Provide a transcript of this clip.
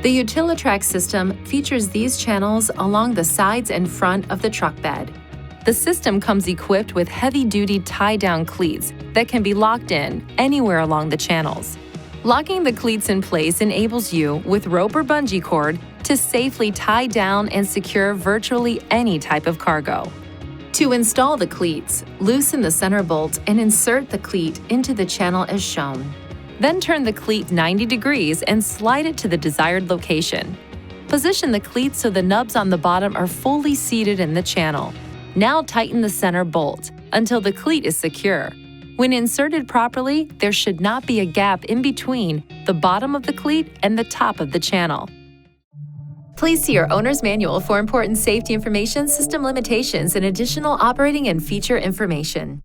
The Utili-track system features these channels along the sides and front of the truck bed. The system comes equipped with heavy-duty tie-down cleats that can be locked in anywhere along the channels. Locking the cleats in place enables you, with rope or bungee cord, to safely tie down and secure virtually any type of cargo. To install the cleats, loosen the center bolt and insert the cleat into the channel as shown. Then turn the cleat 90 degrees and slide it to the desired location. Position the cleats so the nubs on the bottom are fully seated in the channel. Now tighten the center bolt until the cleat is secure. When inserted properly, there should not be a gap in between the bottom of the cleat and the top of the channel. Please see your owner's manual for important safety information, system limitations, and additional operating and feature information.